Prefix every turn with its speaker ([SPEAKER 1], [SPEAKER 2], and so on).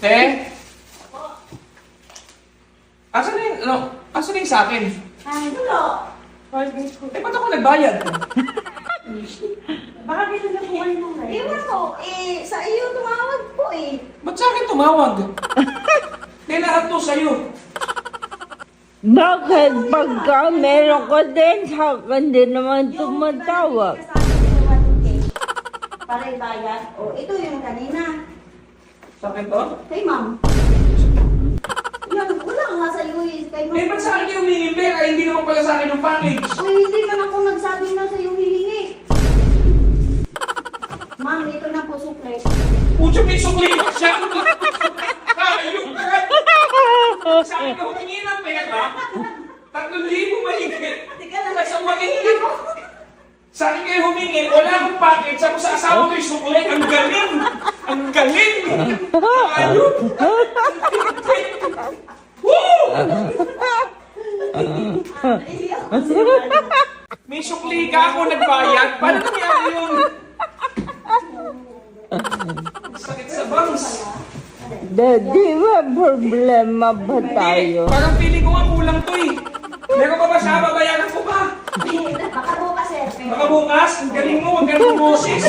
[SPEAKER 1] Te? Asan na yung, asan na yung sa akin?
[SPEAKER 2] Ay, wala.
[SPEAKER 1] Eh, ba't ako nagbayad?
[SPEAKER 2] Baka dito na po kayo nung Ewan ko, sa iyo tumawag po
[SPEAKER 1] Ba't sa akin tumawag? Eh, lahat to sa'yo.
[SPEAKER 3] Bakit pagka meron ko din, sa akin din naman tumatawag?
[SPEAKER 2] Para ibayad. O, ito yung kanina.
[SPEAKER 1] Sa akin to?
[SPEAKER 2] Kay ma'am. Yan, wala nga sa iyo kay ma'am.
[SPEAKER 1] Eh, ba't sa akin yung humingi pera? Hindi naman pala sa akin yung package.
[SPEAKER 2] Uy, hindi man ako nagsabi na sa iyo hihingi. Ma'am, ito na po sukle.
[SPEAKER 1] Pucho, may sukli pa siya. Ayok ka. Sa akin ka humingi ng pera. 3,000 mahigit.
[SPEAKER 2] Teka lang.
[SPEAKER 1] Kasi ang mahihingi ko. Sa akin kayo humingi, wala akong package. Sabi sa asawa ko yung sukli. Ang galing. Ang galing. Ayok. Woo! May sukli ka ako nagbayad. Paano nangyari yun? Sakit sa bangs.
[SPEAKER 3] Di ba problema ba tayo?
[SPEAKER 1] Parang feeling ko nga kulang to eh. Meron pa ba siya? Babayaran ko pa.
[SPEAKER 2] Baka bukas, sir.
[SPEAKER 1] Baka bukas, ang galing mo, ang galing mo, sis.